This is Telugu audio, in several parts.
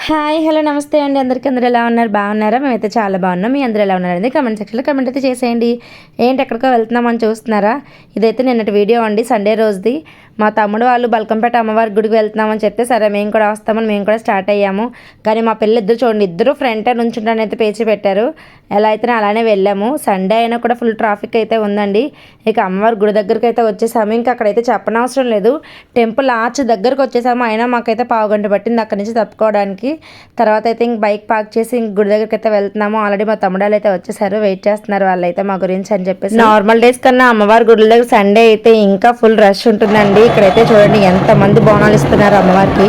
హాయ్ హలో నమస్తే అండి అందరికీ. అందరూ ఎలా ఉన్నారు? బాగున్నారా? మేమైతే చాలా బాగున్నాం. మీ అందరూ ఎలా ఉన్నారండి? కమెంట్ సెక్షన్లో కమెంట్ అయితే చేసేయండి. ఏంటి ఎక్కడికో వెళ్తున్నామని చూస్తున్నారా? ఇదైతే నిన్నటి వీడియో అండి, సండే రోజుది. మా తమ్ముడు వాళ్ళు బల్కంపేట అమ్మవారి గుడికి వెళ్తున్నామని చెప్తే సరే మేము కూడా వస్తామని మేము కూడా స్టార్ట్ అయ్యాము. కానీ మా పిల్లలు ఇద్దరు చూడండి, ఇద్దరు ఫ్రంట్ నుంచుంటానని అయితే పేచి పెట్టారు. ఎలా అయితే అలానే వెళ్ళాము. సండే అయినా కూడా ఫుల్ ట్రాఫిక్ అయితే ఉందండి. ఇక అమ్మవారి గుడి దగ్గరికి అయితే వచ్చేసాము. ఇంకా అక్కడైతే చెప్పనవసరం లేదు, టెంపుల్ ఆర్చ్ దగ్గరకు వచ్చేసాము. అయినా మాకైతే పావుగంట పట్టింది అక్కడి నుంచి తప్పుకోవడానికి. తర్వాత అయితే ఇంక బైక్ పార్క్ చేసి ఇంక గుడి దగ్గరికి అయితే వెళ్తున్నాము. ఆల్రెడీ మా తమ్ముడాలు అయితే వచ్చేసారు, వెయిట్ చేస్తున్నారు వాళ్ళైతే మా గురించి అని చెప్పేసి. నార్మల్ డేస్ కన్నా అమ్మవారి గుడి దగ్గర సండే అయితే ఇంకా ఫుల్ రష్ ఉంటుందండి. ఇక్కడైతే చూడండి ఎంతమంది బోనాలు ఇస్తున్నారు అమ్మవారికి.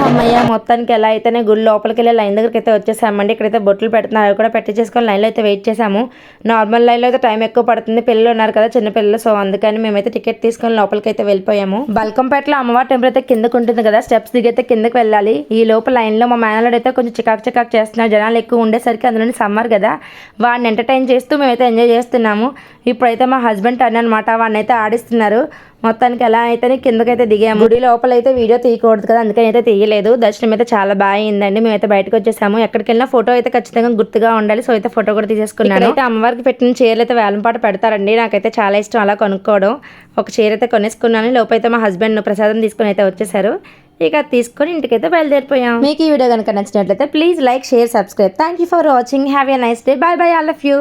అమ్మయ్య మొత్తానికి ఎలా అయితేనే గుడి లోపలికి వెళ్ళి లైన్ దగ్గరికి అయితే వచ్చేసామండి. ఇక్కడైతే బొట్లు పెడుతున్నారు, అవి కూడా పెట్టించేసుకొని లైన్లో అయితే వెయిట్ చేసాము. నార్మల్ లైన్లో అయితే టైం ఎక్కువ పడుతుంది, పిల్లలు ఉన్నారు కదా చిన్న పిల్లలు, సో అందుకని మేమైతే టికెట్ తీసుకొని లోపలికి అయితే వెళ్ళిపోయాము. బల్కంపేటలో అమ్మవారి టెంపుల్ అయితే కిందకు ఉంటుంది కదా, స్టెప్స్ దిగైతే కిందకి వెళ్ళాలి. ఈ లోపల లైన్లో మా మేనల్లుడు అయితే కొంచెం చికాక్ చేస్తున్నారు, జనాలు ఎక్కువ ఉండేసరికి, అందులోని సమ్మర్ కదా, వాడిని ఎంటర్టైన్ చేస్తూ మేమైతే ఎంజాయ్ చేస్తున్నాము. ఇప్పుడైతే మా హస్బెండ్ టర్న్ అనమాట, వాడిని అయితే ఆడిస్తున్నారు. మొత్తానికి ఎలా అయితేనే కిందకైతే దిగాము. గుడి లోపల అయితే వీడియో తీయకూడదు కదా, అందుకని అయితే తీయలేదు. దర్శనం అయితే చాలా బాగా అయిందండి. మేమైతే బయటకు వచ్చేసాము. ఎక్కడికి వెళ్ళినా ఫోటో అయితే ఖచ్చితంగా గుర్తుగా ఉండాలి, సో అయితే ఫోటో కూడా తీసేసుకున్నాను. అయితే అమ్మవారికి పెట్టిన చీరలు అయితే వేలంపాట పెడతారండి, నాకైతే చాలా ఇష్టం అలా కొనుక్కోవడం. ఒక చీర అయితే కొనేసుకున్నాను. లోపైతే మా హస్బెండ్ ప్రసాదం తీసుకుని అయితే వచ్చేసారు. ఇక తీసుకొని ఇంటికైతే బయలుదేరిపోయాం. మీకు ఈ వీడియో కనుక నచ్చినట్లయితే please like, share, subscribe. Thank you for watching. Have a nice day. By by, all of you.